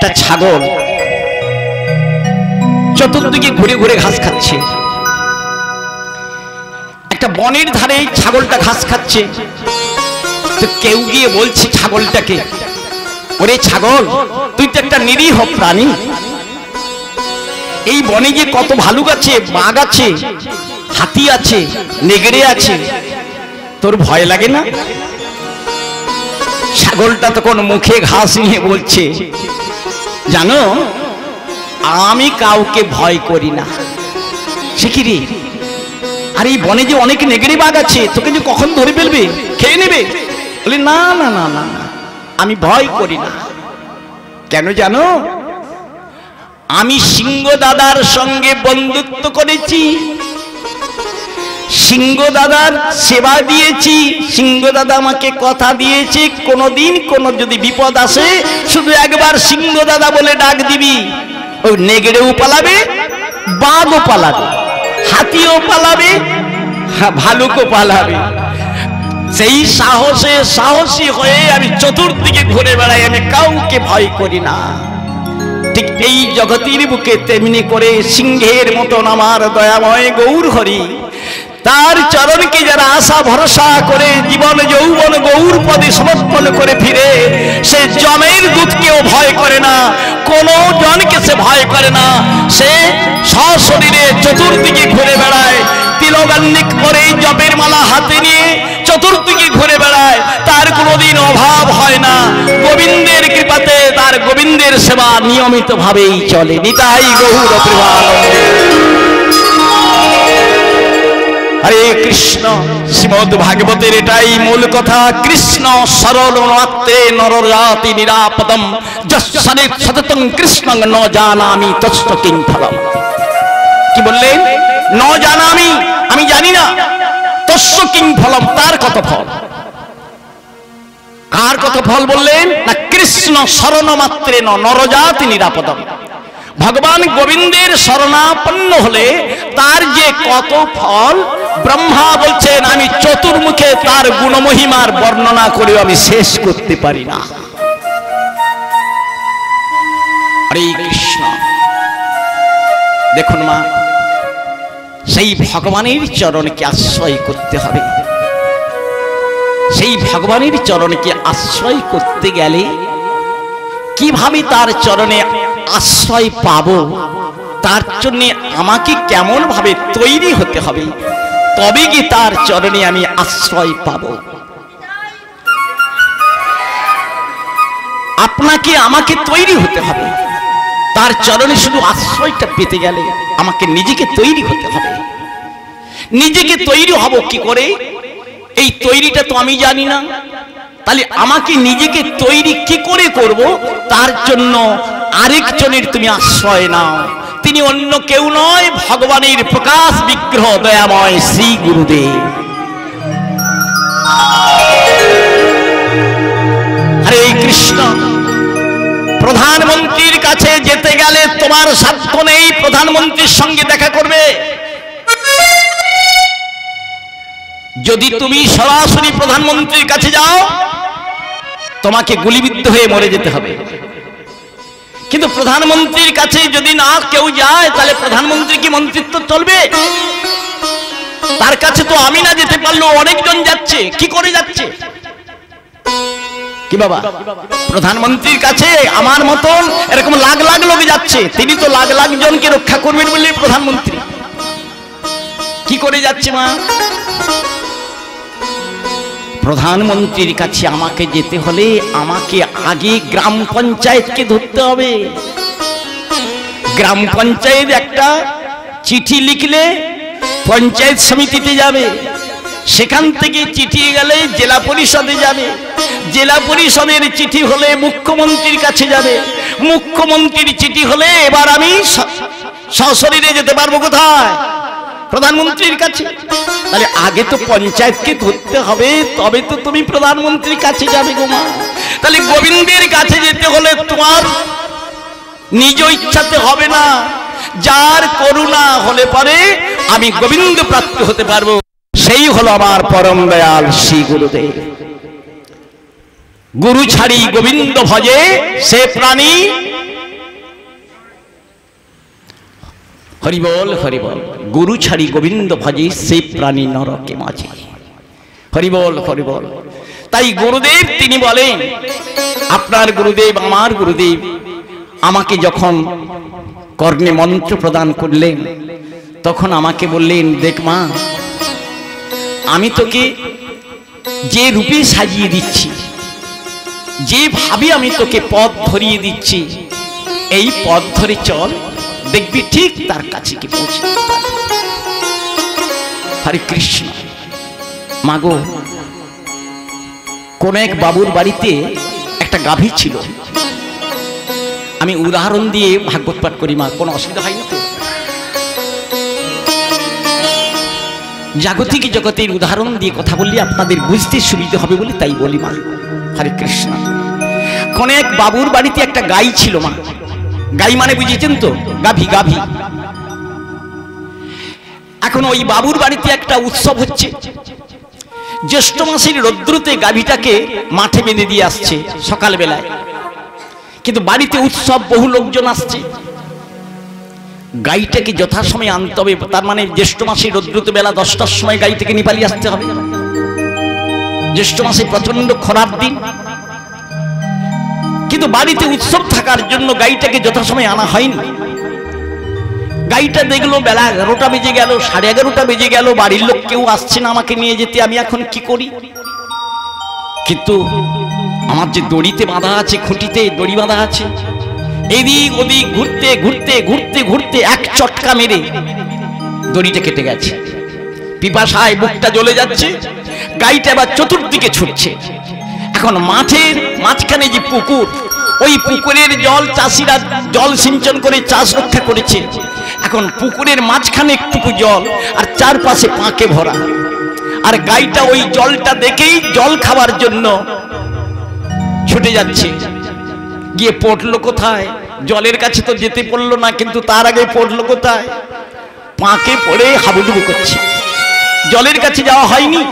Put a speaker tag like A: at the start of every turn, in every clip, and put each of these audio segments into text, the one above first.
A: একটা ছাগল চতুর্দিকে ঘুরে ঘুরে ঘাস খাচ্ছে। একটা বনের ধারে ছাগলটা ঘাস খাচ্ছে। তো কেউ গিয়ে বলছে ছাগলটাকে, ওরে ছাগল, তুই তো একটা নিরীহ প্রাণী, এই বনে গিয়ে কত ভালুক আছে, বাঘ আছে, হাতি আছে, নেগড়ে আছে, তোর ভয় লাগে না? ছাগলটা তখন মুখে ঘাস নিয়ে বলছে, জানো আমি কাউকে ভয় করি না। সে কি রে? আর এই বনে যে অনেক নেগড়ে বাঘ আছে, তোকে যে কখন ধরে ফেলবে, খেয়ে নেবে। বলে না না না না, আমি ভয় করি না। কেন জানো? আমি সিংহ দাদার সঙ্গে বন্ধুত্ব করেছি, সিংহ দাদার সেবা দিয়েছি। সিংহ দাদা আমাকে কথা দিয়েছে, কোনোদিন কোনো যদি বিপদ আসে শুধু একবার সিংহ দাদা বলে ডাক দিবি, ওই নেগড়েও পালাবে, বাঘও পালাবে, হাতিও পালাবে, ভালুকও পালাবে। সেই সাহসী হয়ে আমি চতুর্দিকে ঘুরে বেড়াই, আমি কাউকে ভয় করি না। ঠিক এই জগতের বুকে তেমনি করে সিংহের মতন আমার দয়াময় গৌর হরি, তার চরণকে যারা আশা ভরসা করে জীবন যৌবন গৌর পদে সমর্পণ করে ফিরে, সে জমের দুধকেও ভয় করে না, কোন জনকে সে ভয় করে না। সে সশরীরে চতুর্দিকে ঘুরে বেড়ায়, তিলগান্নিক করে জপের মালা হাতে নিয়ে চতুর্দিকে ঘুরে বেড়ায়, তার কোনোদিন অভাব হয় না। গোবিন্দের কৃপাতে তার গোবিন্দের সেবা নিয়মিত ভাবেই চলে। নিতাই গৌর প্রেমানন্দে। হরে কৃষ্ণ। শ্রীমদ ভাগবতের এটাই মূল কথা। কৃষ্ণ সরল মাত্রে নরজাতি নিরাপদম, যস্যরে সততং কৃষ্ণং ন জানামি তস্য কিং ফলম। কি বললেন? ন জানামি, আমি জানি না, তস্য কিং ফলম, তার কত ফল। কার কত ফল বললেন না? কৃষ্ণ শরণ মাত্রে নরজাতি নিরাপদম। ভগবান গোবিন্দের শরণাপন্ন হলে তার যে কত ফল, ব্রহ্মা বলছেন আমি চতুর্মুখে তার গুণমহিমার বর্ণনা করেও আমি শেষ করতে পারি না। হরে কৃষ্ণ। দেখুন মা, সেই ভগবানের চরণকে আশ্রয় করতে হবে। সেই ভগবানের চরণকে আশ্রয় করতে গেলে কিভাবে তার চরণে আশ্রয় পাব, তার জন্য আমাকে কেমন ভাবে তৈরি হতে হবে, তবে কি তার চরণে আমি আশ্রয় পাব। আপনাকে আমাকে তৈরি হতে হবে তার চরণে। শুধু আশ্রয়টা পেতে গেলে আমাকে নিজেকে তৈরি হতে হবে। নিজেকে তৈরি হব কি করে? এই তৈরিটা তো আমি জানি না। তাহলে আমাকে নিজেকে তৈরি কি করে করব? তার জন্য আরেকজনের তুমি আশ্রয় নাও। তিনি অন্য কেউ নয়, ভগবানের প্রকাশ বিগ্রহ দয়াময় শ্রী গুরুদেব। হরে কৃষ্ণ। প্রধানমন্ত্রীর কাছে যেতে গেলে তোমার সাধ্য নেই প্রধানমন্ত্রীর সঙ্গে দেখা করবে। যদি তুমি সরাসরি প্রধানমন্ত্রীর কাছে যাও, তোমাকে গুলিবিদ্ধ হয়ে মরে যেতে হবে। কিন্তু প্রধানমন্ত্রীর কাছে যদি না কেউ যায়, তাহলে প্রধানমন্ত্রী কি মন্ত্রিত্ব চলবে? তার কাছে তো আমি না যেতে পারলেও অনেকজন যাচ্ছে। কি করে যাচ্ছে? কি বাবা, প্রধানমন্ত্রীর কাছে আমার মতন এরকম লাখ লাখ লোক যাচ্ছে। তিনি তো লাখ লাখ জনকে রক্ষা করবেন বলে প্রধানমন্ত্রী। কি করে যাচ্ছে মা? প্রধানমন্ত্রীর কাছে আমাকে যেতে হলে আমাকে আগে গ্রাম পঞ্চায়েতকে ধরতে হবে। গ্রাম পঞ্চায়েত একটা চিঠি লিখলে পঞ্চায়েত সমিতিতে যাবে, সেখান থেকে চিঠি গেলে জেলা পরিষদে যাবে, জেলা পরিষদের চিঠি হলে মুখ্যমন্ত্রীর কাছে যাবে, মুখ্যমন্ত্রীর চিঠি হলে এবার আমি সশরীরে যেতে পারবো কোথায়? প্রধানমন্ত্রীর কাছে। তাহলে আগে তো পঞ্চায়েতকে ধরতে হবে, তবে তো তুমি প্রধানমন্ত্রীর কাছে যাবে গো মা। তাহলে গোবিন্দের কাছে যেতে হলে তোমার নিজ ইচ্ছাতে হবে না, যার করুণা হলে পরে আমি গোবিন্দ প্রাপ্ত হতে পারবো, সেই হলো আমার পরম দয়াল শ্রী গুরুদেব। গুরু ছাড়ি গোবিন্দ ভজে সে প্রাণী হরিবল হরিবল, গুরু ছাড়ি গোবিন্দ ভজে সে প্রাণী নরকে মাঝে। হরিবল হরিবল। তাই গুরুদেব তিনি বলেন, আপনার গুরুদেব আমার গুরুদেব আমাকে যখন কর্ণে মন্ত্র প্রদান করলেন তখন আমাকে বললেন, দেখ মা, আমি তোকে যে রূপে সাজিয়ে দিচ্ছি, যেভাবে আমি তোকে পথ ধরিয়ে দিচ্ছি, এই পথ ধরে চল, দেখবি ঠিক তার কাছে কি পৌঁছে। হরে কৃষ্ণ। মাগো, কোন এক বাবুর বাড়িতে একটা গাভী ছিল। আমি উদাহরণ দিয়ে ভাগবত পাঠ করি মা, কোনো অসুবিধা হয়নি তো? জাগতিক জগতের উদাহরণ দিয়ে কথা বললে আপনাদের বুঝতে সুবিধা হবে বলে তাই বলি মা। হরে কৃষ্ণ। কোন এক বাবুর বাড়িতে একটা গাই ছিল মা। গাই মানে বুঝেছেন তো? গাভী, গাভী। এখন ওই বাবুর বাড়িতে একটা উৎসব হচ্ছে। জ্যৈষ্ঠ মাসের রৌদ্রতে গাভীটাকে মাঠে বেঁধে দিয়ে আসছে সকালবেলায়, কিন্তু বাড়িতে উৎসব, বহু লোকজন আসছে। গাইটাকে যথাসময়ে আনতে হবে, তার মানে জ্যৈষ্ঠ মাসের রৌদ্রতে বেলা 10টার সময় গাইটাকে নিপালি আসতে হবে। জ্যৈষ্ঠ মাসে প্রচন্ড খরার দিন, কিন্তু বাড়িতে উৎসব থাকার জন্য গাইটাকে যথাসময়ে আনা হয়নি। গাইটা দেখলো বেলা 11টা বেজে গেল, 11:30টা বেজে গেল, বাড়ির লোক কেউ আসছে না আমাকে নিয়ে যেতে, আমি এখন কি করি? কিন্তু আমার যে দড়িতে বাঁধা আছে, খুঁটিতে দড়ি বাঁধা আছে, এদিক ওদিক ঘুরতে ঘুরতে ঘুরতে ঘুরতে এক চটকা মেরে দড়িটা কেটে গেছে। পিপাসায় বুকটা জ্বলে যাচ্ছে, গাইটা এবার চতুর্দিকে ছুটছে। এখন মাঠের মাঝখানে যে পুকুর, ওই পুকুরের জল চাষিরা জল সিঞ্চন করে চাষ রক্ষা করেছে। এখন পুকুরের মাঝখানে একটুকু জল আর চারপাশে পাঁকে ভরা, আর গাইটা ওই জলটা দেখেই জল খাবার জন্য ছুটে যাচ্ছে। গিয়ে পড়লো কোথায়? জলের কাছে তো যেতে পড়লো না, কিন্তু তার আগে পড়লো কোথায়? পাঁকে পড়ে হাবুডুবু করছে। জলের কাছে যাওয়া হয়নি।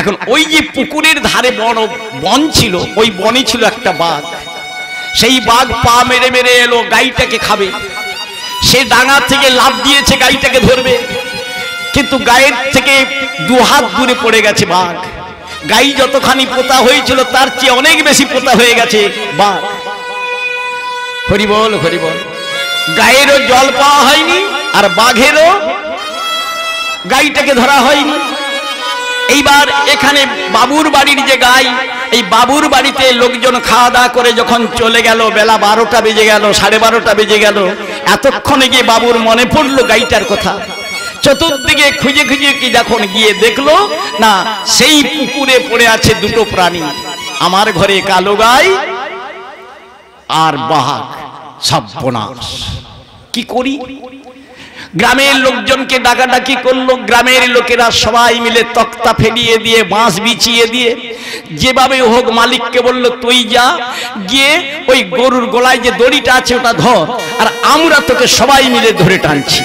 A: এখন ওই যে পুকুরের ধারে বড় বন ছিল, ওই বনে ছিল একটা বাঘ। সেই বাঘ পা মেরে মেরে এলো, গাইটাকে খাবে। সে ডাঙা থেকে লাফ দিয়েছে গাইটাকে ধরবে, কিন্তু গায়ের থেকে 2 হাত দূরে পড়ে গেছে বাঘ। গাই যতখানি পোতা হয়েছিল তার চেয়ে অনেক বেশি পোতা হয়ে গেছে বাঘ। হরিবল হরিবল। গায়েরও জল পাওয়া হয়নি, আর বাঘেরও গাইটাকে ধরা হয়নি। এইবার এখানে বাবুর বাড়ির যে গাই, এই বাবুর বাড়িতে লোকজন খাওয়া দাওয়া করে যখন চলে গেল, বেলা 12টা বেজে গেল, 12:30টা বেজে গেল, এতক্ষণে গিয়ে বাবুর মনে পড়লো গাইটার কথা। চতুর্দিকে খুঁজে খুঁজে কি যখন গিয়ে দেখলো, না, সেই পুকুরে পড়ে আছে 2টো প্রাণী, আমার ঘরে কালো গাই আর বাঘ। সর্বনাশ, কি করি? গ্রামের লোকজনকে ডাকাডাকি করলো। গ্রামের লোকেরা সবাই মিলে তক্তা ফেলিয়ে দিয়ে, বাঁশ বিছিয়ে দিয়ে, যেভাবে হোক মালিককে বললো, তুই যা, গিয়ে ওই গরুর গলায় যে দড়িটা আছে ওটা ধর, আর আমরা তোকে সবাই মিলে ধরে টানছি।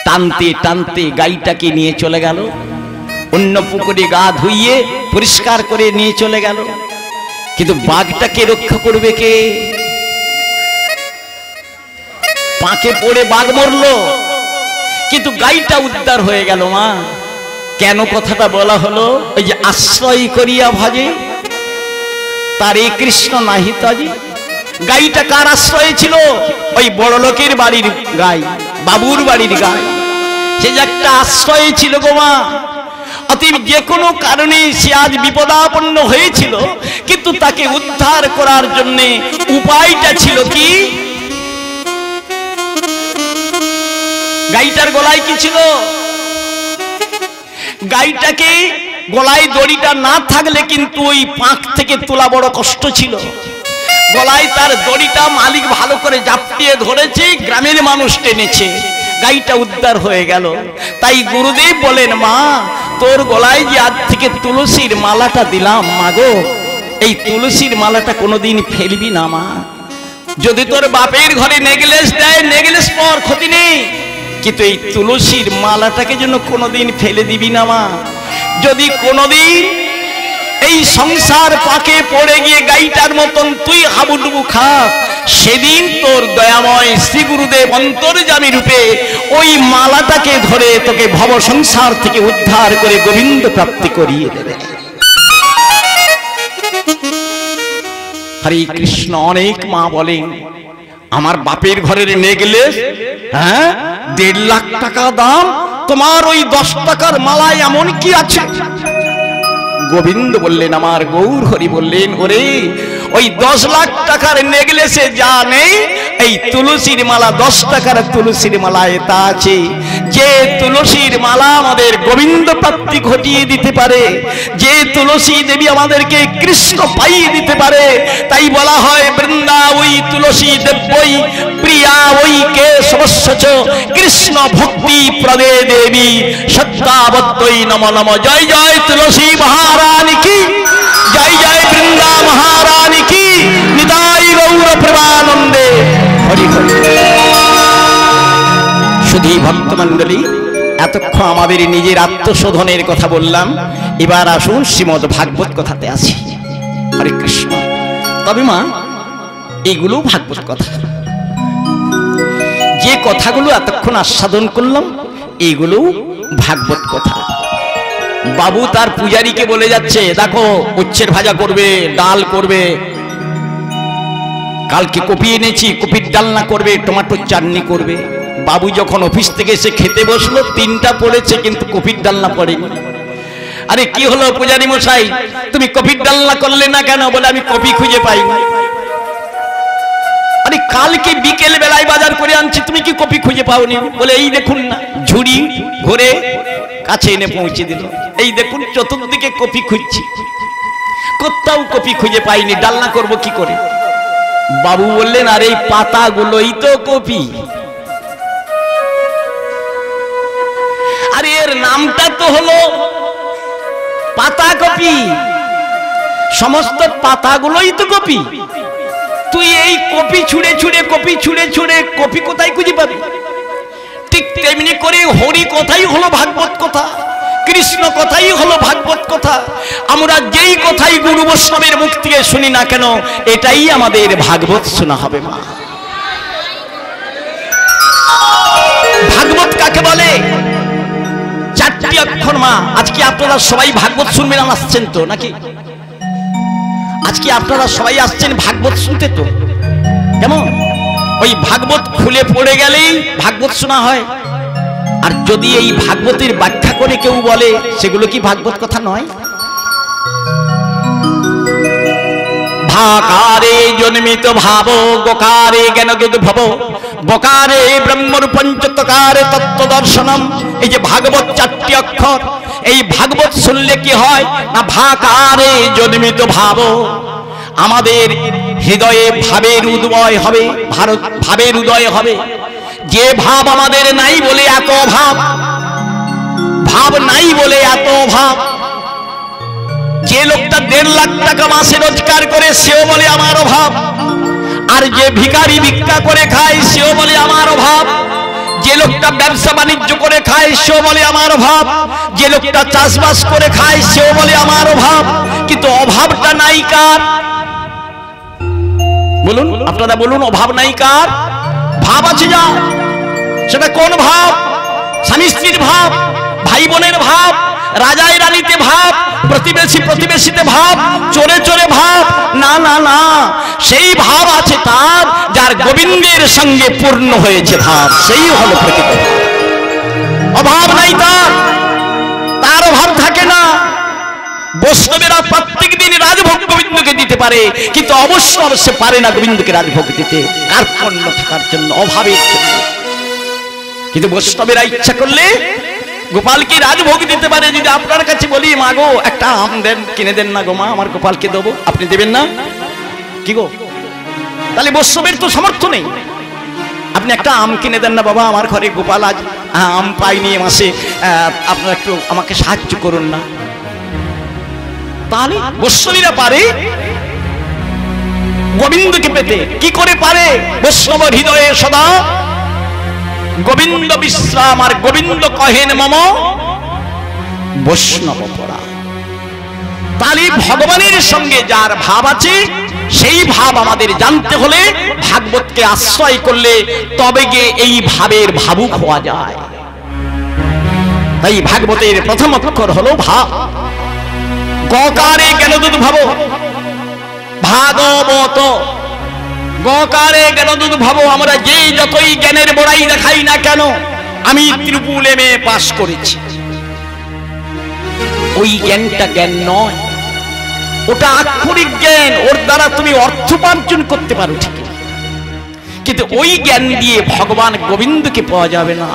A: টানতে টানতে গাইটাকে নিয়ে চলে গেল, অন্য পুকুরে গা ধুইয়ে পরিষ্কার করে নিয়ে চলে গেল। কিন্তু বাঘটাকে রক্ষা করবে কে? পাঁকে পড়ে বাঘ মরলো, কিন্তু গাইটা উদ্ধার হয়ে গেল। মা, কেন কথাটা বলা হলো? ওই যে আশ্রয় করিয়া ভজে তারে কৃষ্ণ নাহি তজে। গাইটা কার আশ্রয়ে ছিল? ওই বড় লোকের বাড়ির গাই, বাবুর বাড়ির গাই। সে যে একটা আশ্রয়ে ছিল গো মা। অতএব যে কোনো কারণে সে আজ বিপদাপন্ন হয়েছিল, কিন্তু তাকে উদ্ধার করার জন্য উপায়টা ছিল কি? গাইটার গলায় কি ছিল? গাইটাকে গলায় দড়িটা না থাকলে কিন্তু ওই পাঁক থেকে তোলা বড় কষ্ট ছিল। গলায় তার দড়িটা মালিক ভালো করে জাপটিয়ে ধরেছে, গ্রামের মানুষ টেনেছে, গাইটা উদ্ধার হয়ে গেল। তাই গুরুদেব বলেন, মা, তোর গলায় যে আজ থেকে তুলসীর মালাটা দিলাম, মাগো, এই তুলসীর মালাটা কোনোদিন ফেলবি না মা। যদি তোর বাপের ঘরে নেগলেস দেয়, নেগলেস পর, ক্ষতি নেই, কিন্তু এই তুলসীর মালাটাকে যেন কোনোদিন ফেলে দিবি না মা। যদি কোনোদিন এই সংসার পাকে পড়ে গিয়ে গাইটার মতন তুই হাবুডুবু খা, সেদিন তোর দয়াময় শ্রী গুরুদেব অন্তর্যামী রূপে ওই মালাটাকে ধরে তোকে ভব সংসার থেকে উদ্ধার করে গোবিন্দ প্রাপ্তি করিয়ে দেবে। হরে কৃষ্ণ। অনেক মা বলেন আমার বাপের ঘরের নেকলেস, হ্যাঁ 1.5 লাখ টাকা দাম, তোমার ওই 10 টাকার মালায় এমন কি আছে? গোবিন্দ বললেন, আমার গৌর হরি বললেন, ওরে ওই 10 লাখ টাকার নেকলেসে যা নেই, এই তুলসীর মালা 10 টাকার তুলসীর মালায় তা আছে। যে তুলসীর মালা আমাদের গোবিন্দ প্রাপ্তি ঘটিয়ে দিতে পারে, যে তুলসী দেবী আমাদেরকে কৃষ্ণ পাইয়ে দিতে পারে, তাই বলা হয় বৃন্দা ওই তুলসী দেব্যই প্রিয়া ওই কে সমস্যচ কৃষ্ণ ভক্তি প্রদে দেবী সত্যাবত্যই নম নম। জয় জয় তুলসী মহারানী কি, জয় জয় বৃন্দা মহারানী কি, নিতাই গৌর প্রেমানন্দে হরি হরি। শুধু ভক্তমণ্ডলী, এতক্ষণ আমাদের নিজের আত্মশোধনের কথা বললাম, এবার আসুন শ্রীমদ ভাগবত কথাতে আসি। হরে কৃষ্ণ। তবে মা, এগুলো ভাগবত কথা, যে কথাগুলো এতক্ষণ আস্বাদন করলাম এইগুলো ভাগবত কথা। বাবু তার পূজারীকে বলে যাচ্ছে, দেখো উচ্ছের ভাজা করবে, ডাল করবে, কালকে কপি এনেছি, কপির ডালনা করবে, টমেটোর চাটনি করবে। বাবু যখন অফিস থেকে এসে খেতে বসলো, 3টা পড়েছে কিন্তু কপির ডালনা পড়েনি। আরে কি হলো পূজারী মশাই, তুমি কপির ডালনা করলে না কেন? বলে আমি কপি খুঁজে পাই না। আরে কালকে বিকেল বেলায় বাজার করে আনছি, তুমি কি কপি খুঁজে পাওনি? বলে এই দেখুন না, ঝুড়ি ভরে কাছে এনে পৌঁছে দিল, এই দেখুন চতুর্দিকে কপি খুঁজছি, কোথাও কপি খুঁজে পাইনি, ডালনা করব কি করে? বাবু বললেন, আর এই পাতাগুলোই তো কপি। আরে এর নামটা তো হলো পাতা কপি, সমস্ত পাতাগুলোই তো কপি। তুই এই কপি ছুঁড়ে ছুঁড়ে কপি ছুঁড়ে ছুঁড়ে কপি কোথায় খুঁজে পাবি? ঠিক তেমনি করে হরি কথাই হলো ভাগবত কথা, কৃষ্ণ কথাই হলো ভাগবত কথা। আমরা যেই কথাই গুরু বৈষ্ণবের মুখ থেকে শুনি না কেন, এটাই আমাদের ভাগবত শোনা হবে মা। ভাগবত কাকে বলে? 4টি অক্ষর মা। আজকে আপনারা সবাই ভাগবত শুনবেন আসছেন তো নাকি? আজকে আপনারা সবাই আসছেন ভাগবত শুনতে তো? কেমন ওই ভাগবত খুলে পড়ে গেলেই ভাগবত শোনা হয়। আর যদি এই ভাগবতের ব্যাখ্যা করে কেউ বলে, সেগুলো কি ভাগবত কথা নয়? ভাকারে জন্মিত ভাব, গোকারে জ্ঞানগত ভব, বকারে ব্রহ্মর পঞ্চতকারে তত্ত্ব দর্শনম। এই যে ভাগবত 4টি অক্ষর, এই ভাগবত শুনলে কি হয় না, ভাকারে জন্মিত ভাব, আমাদের হৃদয়ে ভাবের উদয় হবে, ভাবের উদয় হবে। যে ভাব আমাদের নাই বলে এত ভাব, ভাব নাই বলে এত ভাব। যে লোকটা 1.5 লাখ টাকা মাসে রোজগার করে, সেও বলে আমার অভাব। আর যে ভিখারি ভিক্ষা করে খায়, সেও বলে আমার অভাব। যে লোকটা ব্যবসা বাণিজ্য করে খায়, সেও বলে আমার অভাব। যে লোকটা চাষবাস করে খায়, সেও বলে আমার অভাব। কিন্তু অভাবটা নাই কার? বলুন, আপনারা বলুন, অভাব নাই কার? ভাব আছে যা, সেটা কোন ভাব? স্বামী স্ত্রীর ভাব, ভাই বোনের ভাব, রাজায় রানীতে ভাব, প্রতিবেশী প্রতিবেশীতে ভাব, চোরে চোরে ভাব। না না না, সেই ভাব আছে তার যার গোবিন্দের সঙ্গে পূর্ণ হয়েছে ভাব, সেই হলো প্রকৃত। অভাব নাই তার, তার অভাব থাকে না। বৈষ্ণবেরা প্রত্যেক দিন রাজভোগ গোবিন্দকে দিতে পারে, কিন্তু অবশ্য সে পারে না গোবিন্দকে রাজভোগ দিতে, কার্পণ্য থাকার জন্য, অভাবের জন্য। কিন্তু বৈষ্ণবেরা ইচ্ছা করলে গোপালকে রাজভোগ দিতে পারে। যদি আপনার কাছে বলি, মা গো একটা আম দেন, কিনে দেন না গো মা, আমার গোপালকে দেবো, আপনি দেবেন না কি গো? তাহলে বৈষ্ণবের তো সামর্থ্য নেই। আপনি একটা আম কিনে দেন না বাবা, আমার ঘরে গোপাল আজ আম পাইনি মাসে, আপনারা একটু আমাকে সাহায্য করুন না। তাহলে বৈষ্ণবীরা পারে গোবিন্দকে পেতে। কি করে পারে? বৈষ্ণব হৃদয়ে সদা গোবিন্দ বিশ্রাম, আর গোবিন্দ কহেন মম বৈষ্ণব পরা। তাহলে ভগবানের সঙ্গে যার ভাব আছে সেই ভাব আমাদের জানতে হলে ভাগবতকে আশ্রয় করলে তবে গিয়ে এই ভাবের ভাবুক হওয়া যায়। তাই ভাগবতের প্রথম অক্ষর হলো ভা। গকারে জ্ঞানদূত ভাব ভাগবত, গকারে জ্ঞানদূত ভাব। আমরা যে যতই জ্ঞানের বড়াই দেখাই না কেন, আমি ত্রিপুল এমএ পাস করেছি, ওই জ্ঞানটা জ্ঞান নয়, ওটা আক্ষরিক জ্ঞান। ওর দ্বারা তুমি অর্থোপার্জন করতে পারো ঠিক, কিন্তু ওই জ্ঞান দিয়ে ভগবান গোবিন্দকে পাওয়া যাবে না।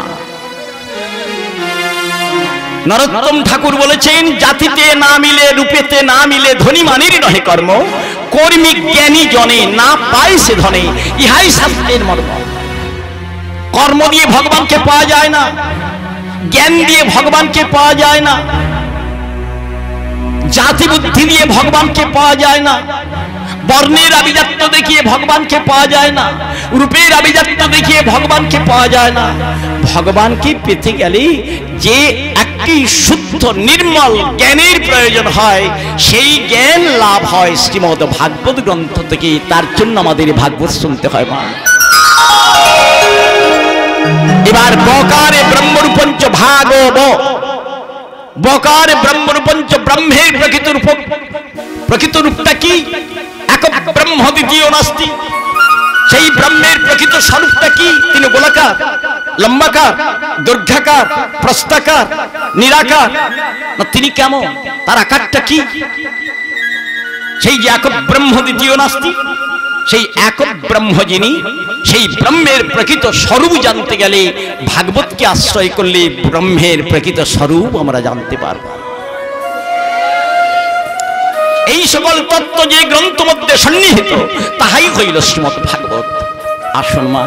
A: নরোত্তম ঠাকুর বলেছেন, জাতিতে না মিলে রূপেতে না মিলে ধনী মানের নহে কর্ম, কর্মী জ্ঞানী জনে না পায় সে ধনে, ইহাই শাস্ত্রের মর্ম। কর্ম দিয়ে ভগবানকে পাওয়া যায় না, জ্ঞান দিয়ে ভগবানকে পাওয়া যায় না, জাতি বুদ্ধি দিয়ে ভগবানকে পাওয়া যায় না, বর্ণের আভিজাত্য দেখিয়ে ভগবানকে পাওয়া যায় না, রূপের আভিজাত্য দেখিয়ে ভগবানকে পাওয়া যায় না। ভগবানকে পেতে গেলে যে একটি শুদ্ধ নির্মল জ্ঞানের প্রয়োজন হয়, সেই জ্ঞান লাভ হয় শ্রীমদ্ ভাগবত গ্রন্থ থেকে। তার জন্য আমাদের ভাগবত শুনতে হয় মা। এবার বকারে ব্রহ্মরূপঞ্চ ভাগব, বকারে ব্রহ্মরূপঞ্চ, ব্রহ্মের প্রকৃত রূপটা কি? এক ব্রহ্ম দ্বিতীয় নাস্তি। সেই ব্রহ্মের প্রকৃত স্বরূপটা কি? তিনি গোলাকার, লম্বাকার, দৈর্ঘ্যাকার, প্রস্তাকার, নিরাকার না? তিনি কেমন? তার আকারটা কি? সেই যে এক ব্রহ্ম দ্বিতীয় নাস্তি, সেই এক ব্রহ্ম যিনি, সেই ব্রহ্মের প্রকৃত স্বরূপ জানতে গেলে ভাগবতকে আশ্রয় করলে ব্রহ্মের প্রকৃত স্বরূপ আমরা জানতে পারব। এই সকল তত্ত্ব যে গ্রন্থ মধ্যে সন্নিহিত, তাহাই হইল শ্রীমদ্ ভাগবত। আসুন মা,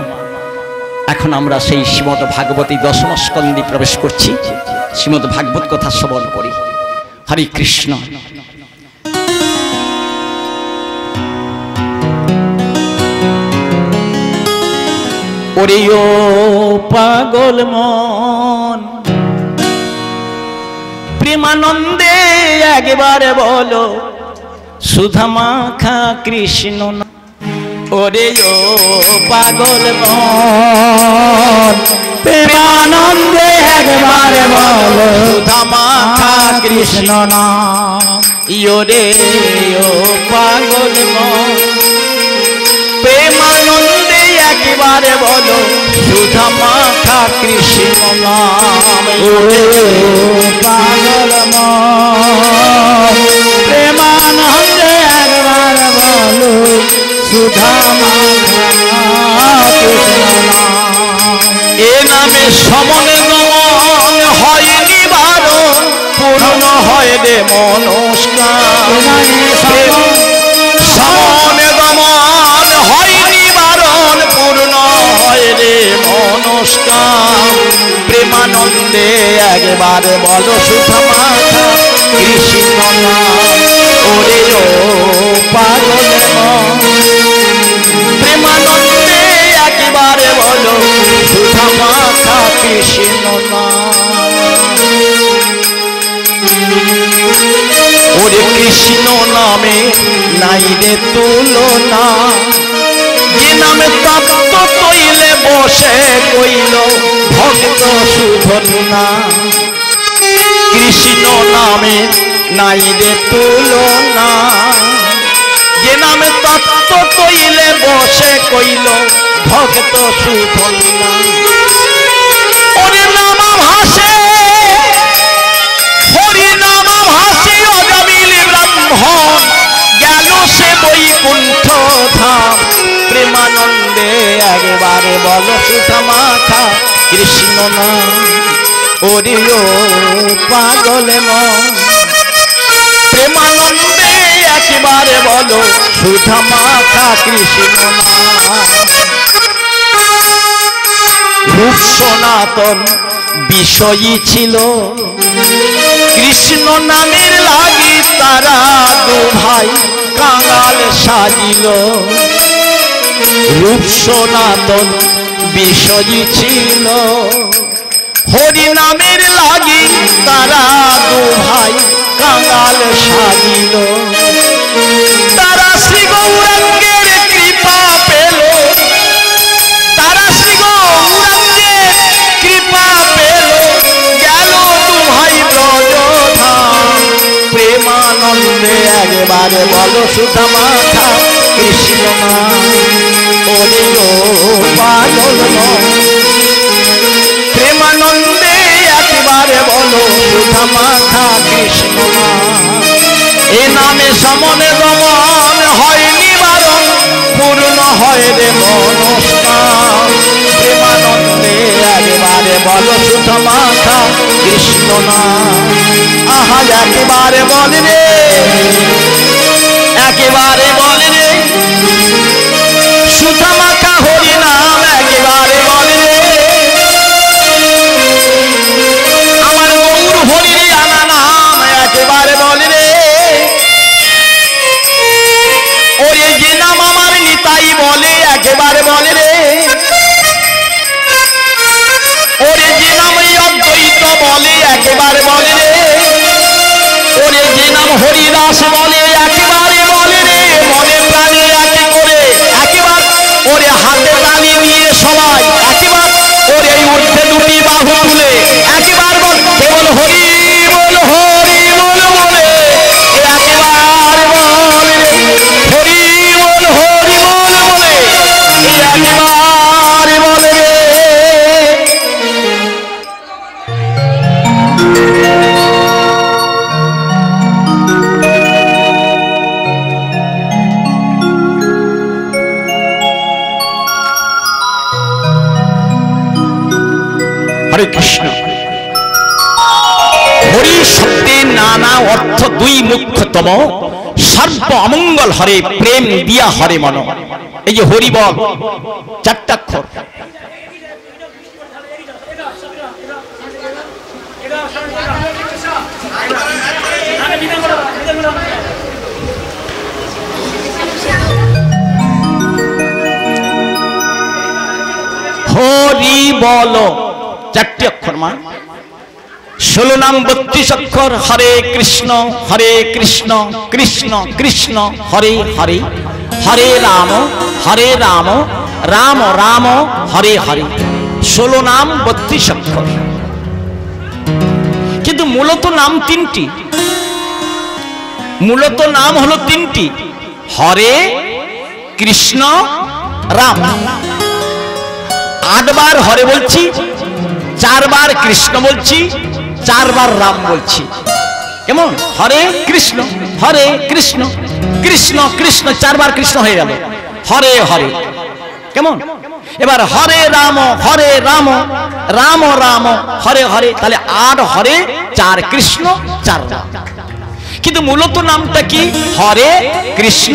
A: এখন আমরা সেই শ্রীমদ্ ভাগবতী দশম স্কন্ধে প্রবেশ করছি। শ্রীমদ্ ভাগবত কথা শ্রবণ করি। হরে কৃষ্ণ। ওরে ও পাগল মন, প্রেমানন্দে একবারে বলো সুধা মাখা কৃষ্ণ। ওরে ও পাগল মন, প্রেমানন্দে একবারে বলো সুধা মাখা কৃষ্ণ নাম। ওরে ও পাগল মন, প্রেমানন্দে একবারে বলো সুধা মাখা কৃষ্ণ নাম। ওরে পাগল মন, প্রেমানন্দে একবার বলো সুধা মাখা কৃষ্ণ নাম। এ নামে সমন গমন হয় নিবারণ, পূর্ণ হয় রে মনস্কার। সমন গমন হয় নিবারণ, পূর্ণ হয় রে মনস্কার। প্রেমানন্দে একবার বলো সুধা মাখা কৃষ্ণ নাম। ওরে ও পাগল মন, প্রেমানন্দে একবার বলো সুধা মাখা কৃষ্ণ নাম। ওরে কৃষ্ণ নামে নাই রে তুলনা, যে নামে তপ্ত তৈলে বসে কইল ভক্ত সুধনা। কৃষ্ণ নামে নাই রে তুলনা, যে নামে তপ্ত তৈলে বসে কইল ভক্ত সুধনা। ওরে নামা ভাসে, হরি নামা ভাসে অজামিল ব্রাহ্মণ, গেল সে বৈকুণ্ঠ ধাম। প্রেমানন্দে একবারে বলো সুধা মাখা কৃষ্ণ নাম। ওরে ও পাগল মন, প্রেমানন্দে একবারে বলো সুধা মাখা কৃষ্ণ নাম। রূপ সনাতন বিষয়ী ছিল, কৃষ্ণ নামের লাগি তারা দু ভাই কাঙাল সাজিল। রূপ সনাতন বিষয়ী ছিল, হরি নামের লাগি তারা দু ভাই কাঙাল সাজিল, তারা শ্রী গৌরাঙ্গের কৃপা পেল, তারা শ্রী গৌরাঙ্গের কৃপা পেল, গেল দুহাই ব্রজধাম। প্রেমানন্দে একবারে বলো সুধা মাথা কৃষ্ণ নাম, ওরে ও পাগল মন। প্রেমানন্দে একবারে বলো সুধা মাথা কৃষ্ণ নাম। এ নামে সমনে দমন হয় নিবারণ, পূর্ণ হয় রে মনস্কাম। প্রেমানন্দে একবারে বলো সুধা মাথা কৃষ্ণ নাম। আহা একেবারে বল রে, একেবারে বল রে সুধা মাখা হরি নাম, একেবারে বল রে আমার গৌর হরি আনা নাম, একেবারে বল রে ওরে যে নাম আমার নিতাই বলে, একেবারে বল রে ওরে যে নাম অদ্বৈত বলে, একেবারে বল রে ওরে যে নাম হরিদাস বলে, একেবারে বলে রে মনে প্রাণে একে করে একেবারে ওরে হাতে তালি দিয়ে সবাই একেবারে ওরে উঠে দুটি বাহু তুলে একেবারে বল কেবল হরি বল, হরি বল বলে একেবারে বল রে হরি বল, হরি বল বলে একেবারে বল রে। হরে কৃষ্ণ। হরি শব্দের নানা অর্থ দুই মুখ্যতম, সর্ব অমঙ্গল হরে প্রেম দিয়া হরে মন। এই যে হরি বল চারটাক্ষর, হরি বল চারটি অক্ষর মা, 16 নাম 32 অক্ষর। হরে কৃষ্ণ কৃষ্ণ কৃষ্ণ হরে হরে, হরে রাম রাম রাম হরে হরে। 16 নাম 32 অক্ষর, কিন্তু মূলত নাম তিনটি, মূলত নাম হলো তিনটি, হরে কৃষ্ণ রাম। 8 বার হরে বলছি, 4 বার কৃষ্ণ বলছি, 4 বার রাম বলছি। কেমন? হরে কৃষ্ণ কৃষ্ণ কৃষ্ণ 4 বার কৃষ্ণ হয়ে গেল, হরে হরে। কেমন? এবার হরে রাম রাম রাম হরে হরে, তাহলে 8 হরে 4 কৃষ্ণ 4 রাম। কিন্তু মূলত নামটা কি? হরে কৃষ্ণ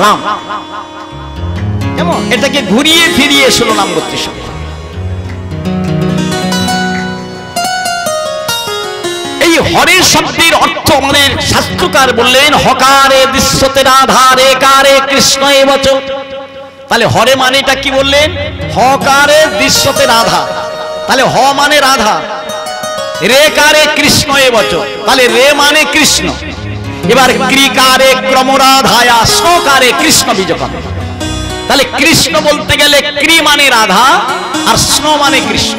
A: রাম। কেমন? এটাকে ঘুরিয়ে ফিরিয়ে 16 নাম 32 অক্ষর। এই হরে শব্দের অর্থ আমাদের শাস্ত্রকার বললেন, হকারে দৃশ্যতে রাধা, রে কারে কৃষ্ণ এবচ। তাহলে হরে মানেটা কি বললেন? হকারে দৃশ্যতে রাধা, তাহলে হ মানে রাধা, রে কারে কৃষ্ণ এবচ, তাহলে রে মানে কৃষ্ণ। এবার ক্রিকারে ক্রমরাধায়া, স্নকারে কৃষ্ণ বীজকম। তাহলে কৃষ্ণ বলতে গেলে ক্রি মানে রাধা আর স্ন মানে কৃষ্ণ।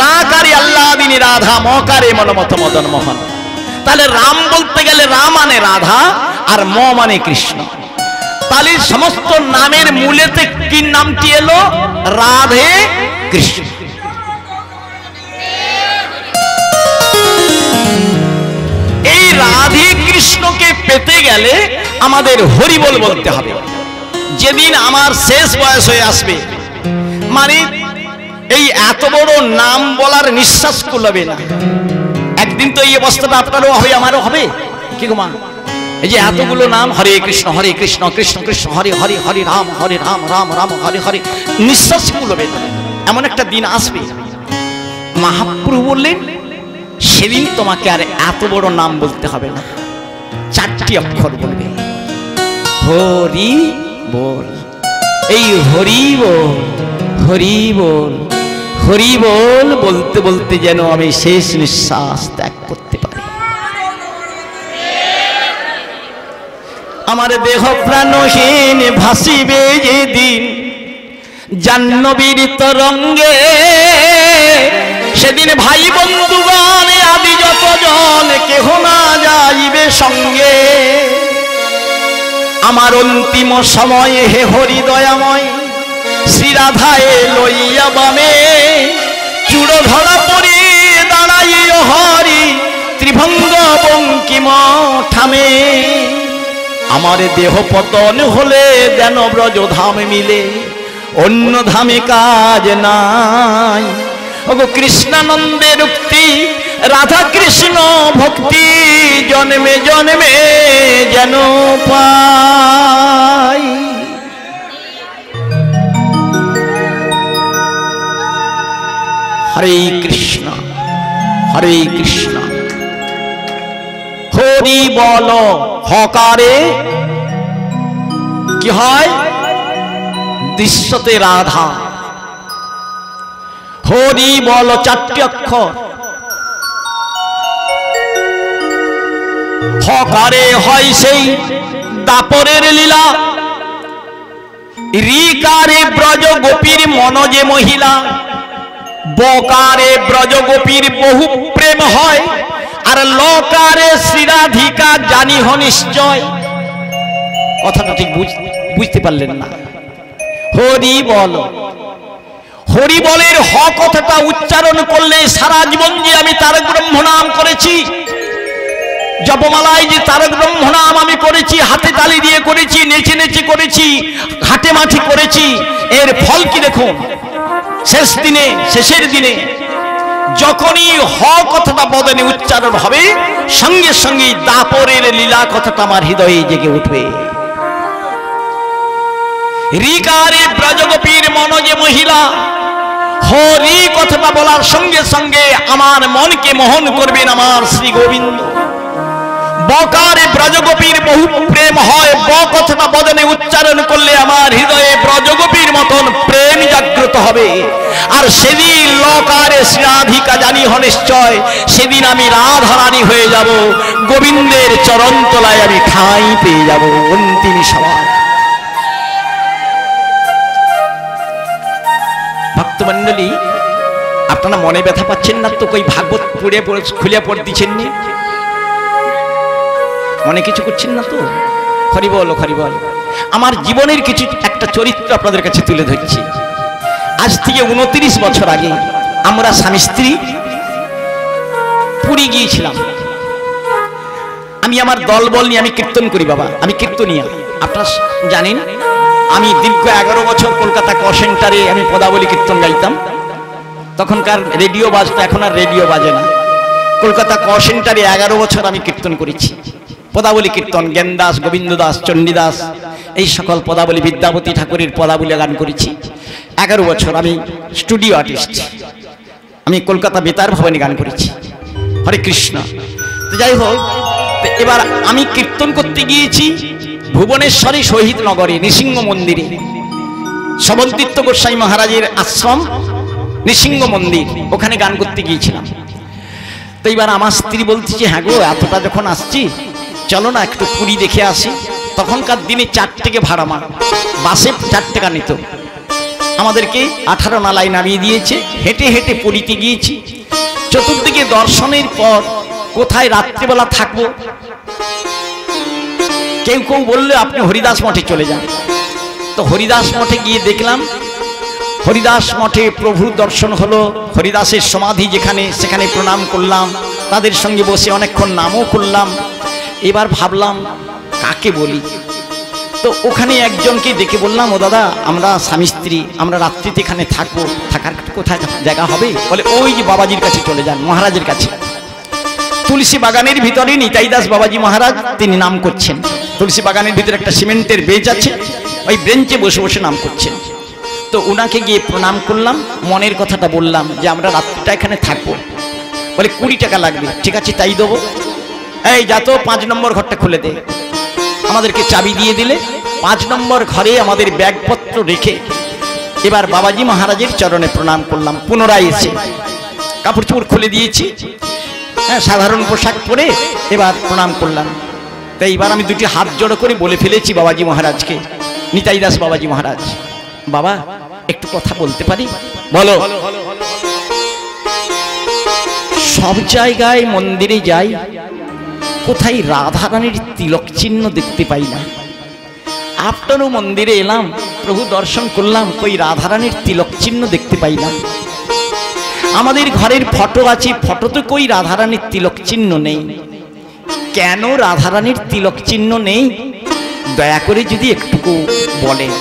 A: রাকারে আল্লাদিনী রাধা, মকারে মনমত মদন মোহন। তাহলে রাম বলতে গেলে রা মানে রাধা আর ম মানে কৃষ্ণ। তাহলে সমস্ত নামের মূলেতে কি নামটি এলো? রাধে কৃষ্ণ। এই রাধে কৃষ্ণকে পেতে গেলে আমাদের হরিবল বলতে হবে। যেদিন আমার শেষ বয়স হয়ে আসবে, মানে এই এত বড় নাম বলার নিঃশ্বাস কুলাবে না। একদিন তো এই অবস্থাটা আপনারও হবে, আমারও হবে। কি গো মা, এই যে এতগুলো নাম, হরে কৃষ্ণ কৃষ্ণ কৃষ্ণ হরে হরে, হরে রাম রাম রাম হরে হরে, নিঃশ্বাস কুলাবে না। এমন একটা দিন আসবে, মহাপ্রভু বললেন সেদিন তোমাকে আর এত বড় নাম বলতে হবে না, 4টি অক্ষর বলবে, হরি বল। এই হরি বল হরি বল হরি বল বলতে বলতে যেন আমি শেষ নিঃশ্বাস ত্যাগ করতে পারি। আমার দেহ প্রাণহীন ভাসিবে যেদিন জাহ্নবীর তরঙ্গে, সেদিন ভাই বন্ধুগণ আদি যতজন কেহ না যাইবে সঙ্গে। আমার অন্তিম সময়ে হে হরিদয়াময় শ্রীরাধায় লইয়া বামে, চূড় ধরা পড়ি দাঁড়াইও হরি ত্রিভঙ্গ বঙ্কিম ঠামে। আমার দেহ পতন হলে দেন ব্রজ ধাম মিলে, অন্য ধামে কাজ নাই। ওগো কৃষ্ণানন্দের উক্তি রাধা কৃষ্ণ ভক্তি, জন্মে জন্মে যেন পাই। হরে কৃষ্ণ হরে কৃষ্ণ। হরি বল হকারে কি হয়? দৃশ্যতে রাধা। হরি বল চারটি অক্ষর, হকারে হয় সেই দাপরের লীলা, রিকারে ব্রজ গোপীর মনজে মহিলা, বকারে ব্রজ গোপীর বহু প্রেম হয়, আর লকারে শ্রীরাধিকা জানিহ নিশ্চয়। কথাটা ঠিক বুঝতে পারলেন না। হরি বল, হরি বলের হ কথাটা উচ্চারণ করলে সারা জীবন যে আমি তারক ব্রহ্ম নাম করেছি, জপমালায় যে তারক ব্রহ্ম নাম আমি করেছি, হাতে তালি দিয়ে করেছি, নেচে নেচে করেছি, হাটে মাঠে করেছি, এর ফল কি দেখুন। শেষ দিনে, শেষের দিনে যখনই হ কথাটা বদনে উচ্চারণ হবে, সঙ্গে সঙ্গে দাপরের লীলা কথাটা আমার হৃদয়ে জেগে উঠবে। রিকারে ব্রজগোপীর মনজে মহিলা, হরি কথাটা বলার সঙ্গে সঙ্গে আমার মনকে মোহন করবেন আমার শ্রী গোবিন্দ। বকারে ব্রজগোপীর বহু প্রেম হয়, ব কথাটা বদনে উচ্চারণ করলে আমার হৃদয়ে ব্রজগোপীর মতন প্রেম জাগ্রত হবে। আর সেদিন লকারে শ্রীরাধিকা জানিহ নিশ্চয়, সেদিন আমি রাধারানী হয়ে যাব, গোবিন্দের চরণ তলায় আমি ঠাঁই পেয়ে যাব অন্তিম সময়। ভক্তমণ্ডলী, আপনারা মনে ব্যথা পাচ্ছেন না তো? কই ভাগবত পড়ে খুলে পড়ে দিচ্ছেন নি? মনে কিছু করছেন না তো? হরি বল হরি বল। আমার জীবনের কিছু একটা চরিত্র আপনাদের কাছে তুলে ধরছি। আজ থেকে 29 বছর আগে আমরা স্বামী স্ত্রী পুরী গিয়েছিলাম। আমি আমার দল বল নিয়ে আমি কীর্তন করি বাবা, আমি কীর্তনিয়া। আপনারা জানেন আমি দীর্ঘ 11 বছর কলকাতা ক সেন্টারে আমি পদাবলী কীর্তন গাইতাম। তখনকার রেডিও বাজতো, এখন আর রেডিও বাজে না। কলকাতা ক সেন্টারে 11 বছর আমি কীর্তন করেছি, পদাবলী কীর্তন। জ্ঞান দাস, গোবিন্দ দাস, চণ্ডীদাস, এই সকল পদাবলী, বিদ্যাপতি ঠাকুরের পদাবলী গান করেছি 11 বছর। আমি স্টুডিও আর্টিস্ট, আমি কলকাতা বেতার ভবনে গান করেছি। হরে কৃষ্ণ। তো যাই হোক, এবার আমি কীর্তন করতে গিয়েছি ভুবনেশ্বরী শহীদ নগরে নৃসিংহ মন্দিরে, সবন্তীর্থ গোস্বামী মহারাজের আশ্রম নৃসিংহ মন্দির, ওখানে গান করতে গিয়েছিলাম। তো এবার আমার স্ত্রী বলতেছে, হ্যাঁ গো এতটা যখন আসছি চলো না একটু পুরী দেখে আসি। তখনকার দিনে 4 টাকা ভাড়া, মা বাসে 4 টাকা নিত। আমাদেরকে 18 নালায় নামিয়ে দিয়েছে, হেঁটে হেঁটে পুরীতে গিয়েছি। চতুর্দিকে দর্শনের পর কোথায় রাত্রিবেলা থাকবো, কেউ কেউ বললে আপনি হরিদাস মঠে চলে যান। তো হরিদাস মঠে গিয়ে দেখলাম, হরিদাস মঠে প্রভুর দর্শন হলো, হরিদাসের সমাধি যেখানে, সেখানে প্রণাম করলাম, তাদের সঙ্গে বসে অনেকক্ষণ নামও করলাম। এবার ভাবলাম কাকে বলি, তো ওখানে একজনকে দেখে বললাম, ও দাদা আমরা স্বামী স্ত্রী, আমরা রাত্রিতে এখানে থাকবো, থাকার কোথায় জায়গা হবে? বলে ওই যে বাবাজির কাছে চলে যান, মহারাজের কাছে। তুলসী বাগানের ভিতরে নিতাই দাস বাবাজি মহারাজ তিনি নাম করছেন। তুলসী বাগানের ভিতরে একটা সিমেন্টের বেঞ্চ আছে, ওই বেঞ্চে বসে বসে নাম করছেন। তো ওনাকে গিয়ে প্রণাম করলাম, মনের কথাটা বললাম যে আমরা রাত্রিটা এখানে থাকবো। বলে 20 টাকা লাগবে। ঠিক আছে তাই দেবো। এই যা তো 5 নম্বর ঘরটা খুলে দে। আমাদেরকে চাবি দিয়ে দিলে 5 নম্বর ঘরে আমাদের ব্যাগপত্র রেখে এবার বাবাজি মহারাজের চরণে প্রণাম করলাম। পুনরায় এসে কাপড় চোপড় খুলে দিয়েছি, হ্যাঁ সাধারণ পোশাক পরে এবার প্রণাম করলাম। তাই এবার আমি দুটি হাত জড়ো করে বলে ফেলেছি বাবাজি মহারাজকে, নিতাই দাস বাবাজি মহারাজ, বাবা একটু কথা বলতে পারি? বলো। সব জায়গায় মন্দিরে যাই, কোথায় রাধারানীর তিলক চিহ্ন দেখতে পাই না। আপনারও মন্দিরে এলাম, প্রভু দর্শন করলাম, কই রাধারানীর তিলক চিহ্ন দেখতে পাই না। আমাদের ঘরের ফটো আছে, ফটোতে কই রাধারানীর তিলক চিহ্ন নেই। কেন রাধারানীর তিলক চিহ্ন নেই দয়া করে যদি একটুকু বলেন।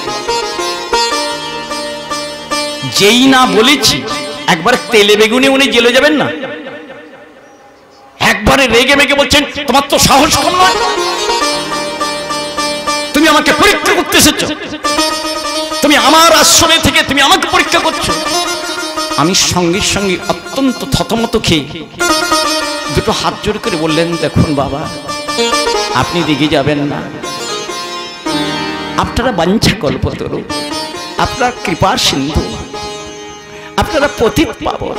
A: যেই না বলেছি একবার তেলে বেগুনে উনি জেলে যাবেন না। একবারে রেগে মেগে বলছেন তোমার তো সাহস কম নয়, তুমি আমাকে পরীক্ষা করতে এসেছো, তুমি আমার আশ্রমে থেকে তুমি আমাকে পরীক্ষা করছো। আমি সঙ্গে সঙ্গে অত্যন্ত থতমত খেয়ে দুটো হাত জোর করে বললেন, দেখুন বাবা আপনি রেগে যাবেন না, আপনারা বাঞ্ছা কল্পতরু, আপনারা কৃপা সিন্ধু, আপনারা পতিত পাবন।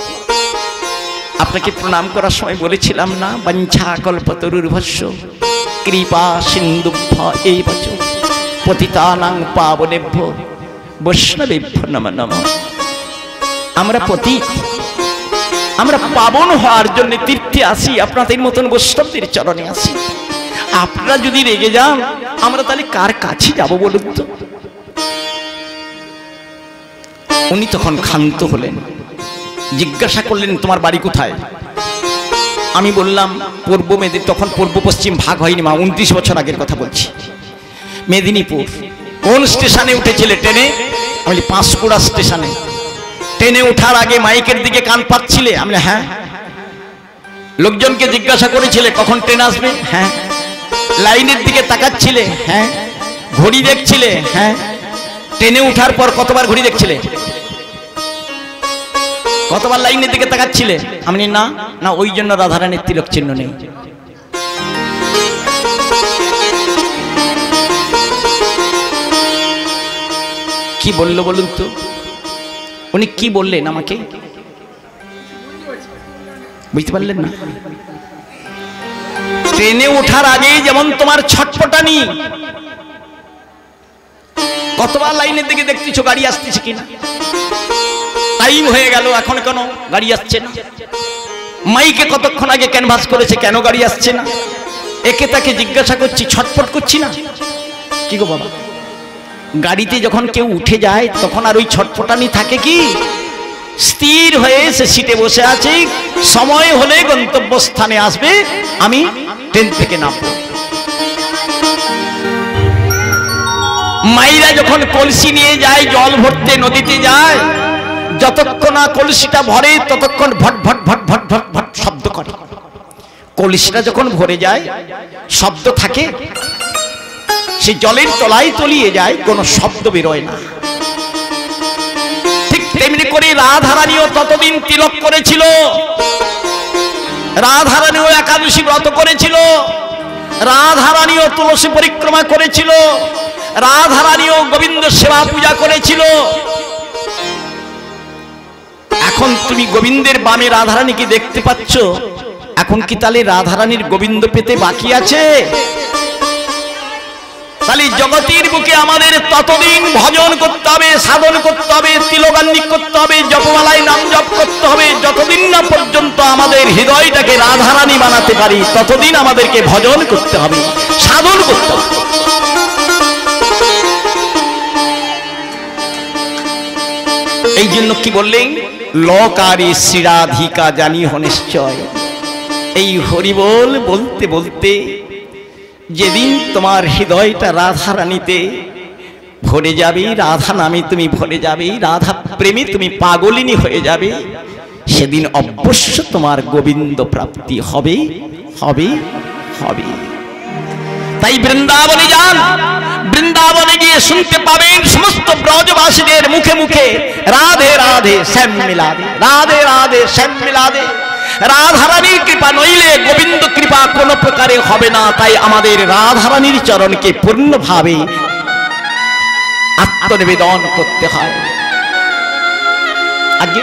A: আপনাকে প্রণাম করার সময় বলেছিলাম না, বাঞ্ছা কল্পতরুর ভস্য কৃপা সিন্ধুভ্য এই বচ পতিতানাং পাবনেভ্য বৈষ্ণবেভ্য নমঃ নমঃ। আমরা পতিত, আমরা পাবন হওয়ার জন্য তীর্থে আসি, আপনাদের মতন বৈষ্ণবদের চরণে আসি। আপনারা যদি রেগে যান আমরা তাহলে কার কাছে যাব বলুন তো? উনি তখন ক্ষান্ত হলেন, জিজ্ঞাসা করলেন তোমার বাড়ি কোথায়? আমি বললাম পূর্ব মেদিনীপুর। তখন পূর্ব পশ্চিম ভাগ হয়নি মা, 29 বছর আগের কথা বলছি। মেদিনীপুর। কোন স্টেশনে উঠেছিলে ট্রেনে? আমি পাঁশকুড়া স্টেশনে। ট্রেনে ওঠার আগে মাইকের দিকে কান পাচ্ছিলে? আমি হ্যাঁ। লোকজনকে জিজ্ঞাসা করেছিলে কখন ট্রেন আসবে? হ্যাঁ। লাইনের দিকে তাকাচ্ছিলে? হ্যাঁ। ঘড়ি দেখছিলে? হ্যাঁ। ট্রেনে উঠার পর কতবার ঘড়ি দেখছিলে? কতবার লাইনের দিকে তাকাচ্ছিলে? আমি না না, ওই জন্য রাধারানীর তিলক চিহ্ন নেই। কি বললো বলুন তো? উনি কি বললেন আমাকে বুঝতে পারলেন না? ট্রেনে ওঠার আগে যেমন তোমার ছটপটানি, কতবার লাইনের দিকে দেখতেছো গাড়ি আসতেছে কিনা, টাইম হয়ে গেল এখন কেন গাড়ি আসছে না, মাইকে কতক্ষণ আগে ক্যানভাস করেছে কেন গাড়ি আসছে না, একে তাকে জিজ্ঞাসা করছি, ছটপট করছি না? কি গো বাবা, গাড়িতে যখন কেউ উঠে যায় তখন আর ওই ছটপটানি থাকে কি? স্থির হয়ে সে সিটে বসে আছে, সময় হলে গন্তব্যস্থানে আসবে, আমি ট্রেন থেকে নামবো। মাইরা যখন কলসি নিয়ে যায় জল ভরতে নদীতে যায়, যতক্ষণ না কলসিটা ভরে ততক্ষণ ভট ভট ভট ভট ভট ভট শব্দ করে। কলসিটা যখন ভরে যায় শব্দ থাকে, সে জলের তলায় তলিয়ে যায়, কোনো শব্দ বেরোয় না। ঠিক তেমনি করে রাধারানীও ততদিন তিলক করেছিল, রাধারানীও একাদশী ব্রত করেছিল, রাধারানীও তুলসী পরিক্রমা করেছিল, রাধারানীও গোবিন্দ সেবা পূজা করেছিল। এখন তুমি গোবিন্দের বামে রাধারানীকে দেখতে পাচ্ছ, এখন কি তাহলে রাধারানীর গোবিন্দ পেতে বাকি আছে? তাহলে জগতের বুকে আমাদের ততদিন ভজন করতে হবে, সাধন করতে হবে, তিলকান্নিক করতে হবে, জপমালায় নাম জপ করতে হবে, যতদিন না পর্যন্ত আমাদের হৃদয়টাকে রাধারানী বানাতে পারি ততদিন আমাদেরকে ভজন করতে হবে, সাধন করতে হবে। এই জন্য কি বললেন, লোকারে শ্রীরাধিকা জানি নিশ্চয়। এই হরিবোল বলতে বলতে যেদিন তোমার হৃদয়টা রাধারানীতে ভরে যাবে, রাধা নামে তুমি ভরে যাবে, রাধা প্রেমে তুমি পাগলিনী হয়ে যাবে, সেদিন অবশ্য তোমার গোবিন্দ প্রাপ্তি হবে হবে হবে। তাই বৃন্দাবনে যান, বৃন্দাবনে গিয়ে শুনতে পাবেন সমস্ত ব্রজবাসীদের মুখে মুখে রাধে রাধে শ্যাম মিলাদে, রাধে রাধে শ্যাম মিলাদে। রাধারানীর কৃপা নইলে গোবিন্দ কৃপা কোনো প্রকারে হবে না। তাই আমাদের রাধারানীর চরণকে পূর্ণভাবে আত্মনিবেদন করতে হয়। আগে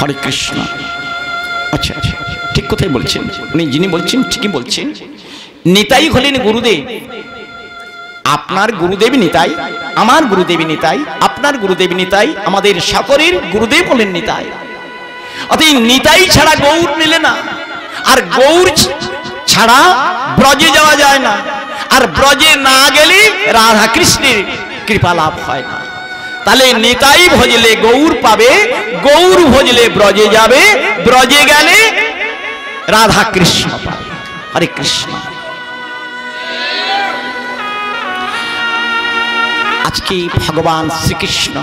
A: হরে কৃষ্ণ। আচ্ছা আচ্ছা, ঠিক কথাই বলছেন উনি, যিনি বলছেন ঠিকই বলছেন। নিতাই হলেন গুরুদেব। আপনার গুরুদেব নিতাই, আমার গুরুদেব নিতাই, আপনার গুরুদেব নিতাই, আমাদের সকলের গুরুদেব হলেন নিতাই। অতএব নিতাই ছাড়া গৌর নিলে না, আর গৌর ছাড়া ব্রজে যাওয়া যায় না, আর ব্রজে না গেলে রাধা কৃষ্ণের কৃপা লাভ হয় না। তাহলে নিতাই ভজলে গৌর পাবে, গৌর ভজলে ব্রজে যাবে, ব্রজে গেলে রাধা কৃষ্ণ পাবে। হরে কৃষ্ণ। আজকে ভগবান শ্রীকৃষ্ণ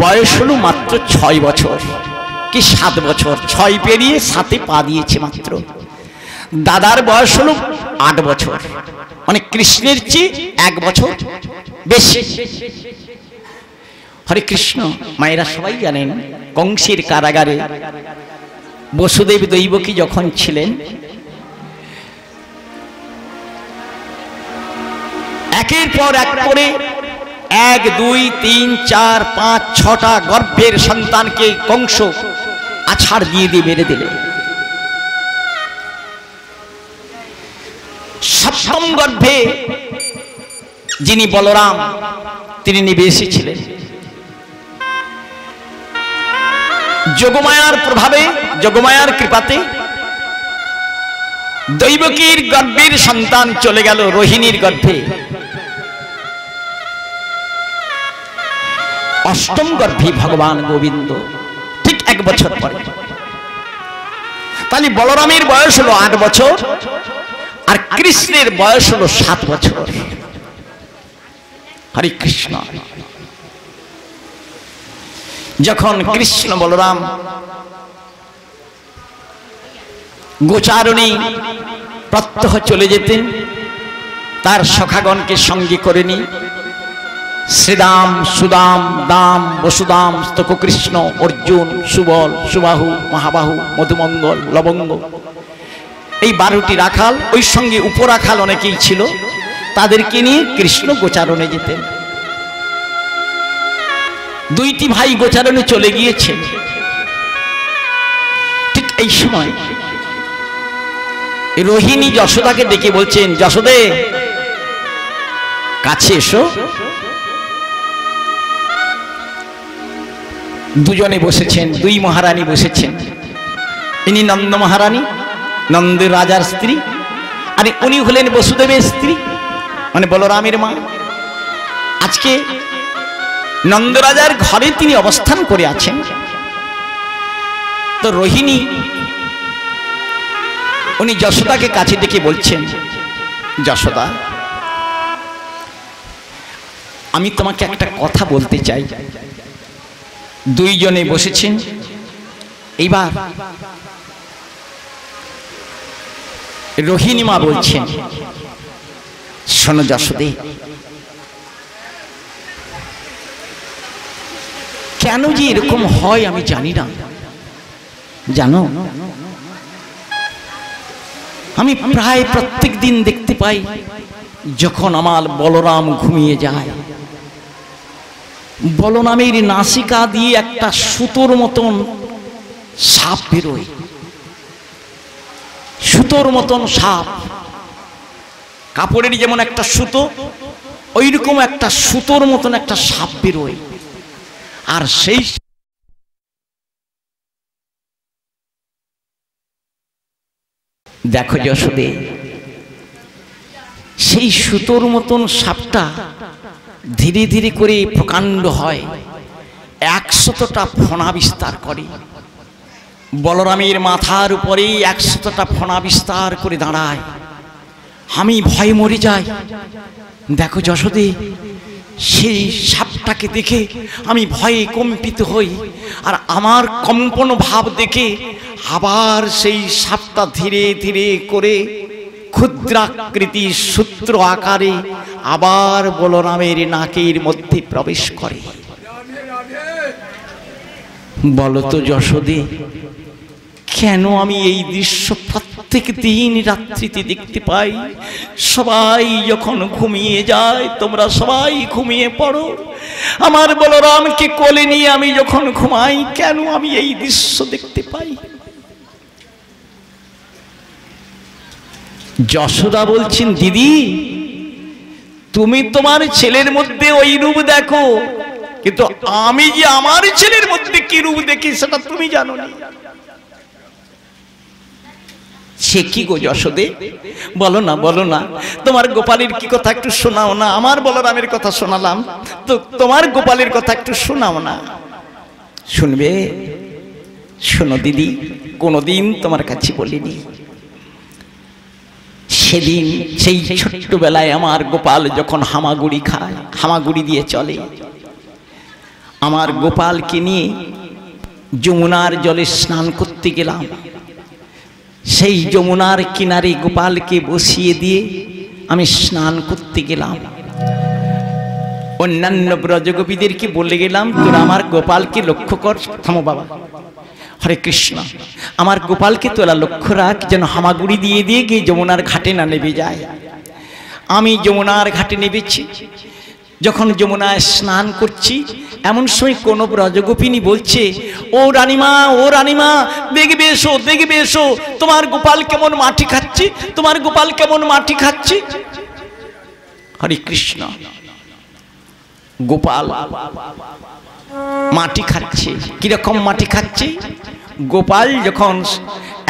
A: বয়স হলো মাত্র 6 বছর কি 7 বছর, 6 পেরিয়ে 7-এ পা দিয়েছে মাত্র। দাদার বয়স হলো 8 বছর, মানে কৃষ্ণের চেয়ে 1 বছর বেশি। হরে কৃষ্ণ। মায়েরা সবাই জানেন কংসের কারাগারে বসুদেব দৈবকী যখন ছিলেন, একের পর এক করে 1, 2, 3, 4, 5, 6টা গর্ভের সন্তানকে কংস আছাড় দিয়ে দিয়ে মেরে দিলেন। সপ্তম গর্ভে যিনি বলরাম, তিনি নিবেশে ছিলেন। যোগমায়ার প্রভাবে, যোগমায়ার কৃপাতে দৈবকীর গর্ভের সন্তান চলে গেল রোহিণীর গর্ভে। অষ্টম গর্ভে ভগবান গোবিন্দ, ঠিক 1 বছর পরে। তাহলে বলরামের বয়স হলো 8 বছর, আর কৃষ্ণের বয়স হলো 7 বছর। হরে কৃষ্ণ। যখন কৃষ্ণ বলরাম গোচারণী প্রত্যহ চলে যেতেন, তার সখাগণকে সঙ্গে করে নিয়ে শ্রীদাম, সুদাম, দাম, বসুদাম, স্তক কৃষ্ণ, অর্জুন, সুবল, সুবাহু, মহাবাহু, মধুমঙ্গল, লবঙ্গ, এই 12টি রাখাল, ওই সঙ্গে উপরাখাল অনেকেই ছিল, তাদেরকে নিয়ে কৃষ্ণ গোচারণে যেতেন। 2টি ভাই গোচারণে চলে গিয়েছেন। ঠিক এই সময় রোহিণী যশোদাকে ডেকে বলছেন, যশোদে কাছে এসো। দুজনে বসেছেন, 2 মহারানী বসেছেন। ইনি নন্দ মহারানী, নন্দ রাজার স্ত্রী, আর উনি হলেন বসুদেবের স্ত্রী, মানে বলরামের মা। আজকে নন্দ রাজার ঘরে তিনি অবস্থান করে আছেন। তো রোহিণী উনি যশোদাকে কাছে ডেকে বলছেন, যশোদা, আমি তোমাকে একটা কথা বলতে চাই। 2 জনে বসেছেন। এইবার রোহিণী মা বলছেন, শোনো যশোদে, কেন যে এরকম হয় আমি জানি না। জানো, আমি প্রায় প্রত্যেক দিন দেখতে পাই যখন আমার বলরাম ঘুমিয়ে যায়, বলরামের নাসিকা দিয়ে একটা সুতোর মতন সাপ বেরোয়, সুতোর মতন সাপ, কাপড়ের যেমন একটা সুতো, ওই রকম একটা সুতোর মতন একটা সাপ বেরোয়। আর সেই দেখো যশোদে, সেই সুতোর মতন সাপটা ধীরে ধীরে করে প্রকাণ্ড হয়, 100টা ফণা বিস্তার করে। বলরামের মাথার উপরে 100টা ফণা বিস্তার করে দাঁড়ায়। আমি ভয়ে মরে যাই। দেখো যশোদে, সেই সাপটাকে দেখে আমি ভয়ে কম্পিত হই, আর আমার কম্পন ভাব দেখে আবার সেই সাপটা ধীরে ধীরে করে ক্ষুদ্রাকৃতি সূত্র আকারে আবার বলরামের নাকের মধ্যে প্রবেশ করে। বলতো যশোদে, কেন আমি এই দৃশ্য প্রত্যেক দিন রাত্রিতে দেখতে পাই? সবাই যখন ঘুমিয়ে যায়, তোমরা সবাই ঘুমিয়ে পড়ো, আমার বলরামকে কোলে নিয়ে আমি যখন ঘুমাই, কেন আমি এই দৃশ্য দেখতে পাই? যশোদা বলছেন, দিদি তুমি তোমার ছেলের মধ্যে ওই রূপ দেখো, কিন্তু আমি যে আমার ছেলের মধ্যে কি রূপ দেখি সেটা তুমি জানো না। সে কি গো যশোদে, বলো না বলো না, তোমার গোপালের কি কথা একটু শোনাও না। আমার বলরামের কথা শোনালাম, তো তোমার গোপালের কথা একটু শোনাও না। শুনবে? শোনো দিদি, কোনোদিন তোমার কাছে বলিনি। সেদিন সেই ছোট্টবেলায় আমার গোপাল যখন হামাগুড়ি খায়, হামাগুড়ি দিয়ে চলে, আমার গোপালকে নিয়ে যমুনার জলে স্নান করতে গেলাম। সেই যমুনার কিনারে গোপালকে বসিয়ে দিয়ে আমি স্নান করতে গেলাম। অন্যান্য ব্রজগোপীদেরকে বলে গেলাম, তোরা আমার গোপালকে লক্ষ্য কর। থামো বাবা, হরে কৃষ্ণ, আমার গোপালকে তোরা লক্ষ্য রাখ যেন হামাগুড়ি দিয়ে দিয়ে গিয়ে যমুনার ঘাটে না নেমে যায়। আমি যমুনার ঘাটে নেমেছি। যখন যমুনায় স্নান করছি, এমন সময় কোনো ব্রজগোপিনী বলছে, ও রানীমা, ও রানীমা, দেখবে এসো, দেখবে এসো, তোমার গোপাল কেমন মাটি খাচ্ছে, তোমার গোপাল কেমন মাটি খাচ্ছে। হরে কৃষ্ণ, গোপাল মাটি খাচ্ছে। কিরকম মাটি খাচ্ছে? গোপাল যখন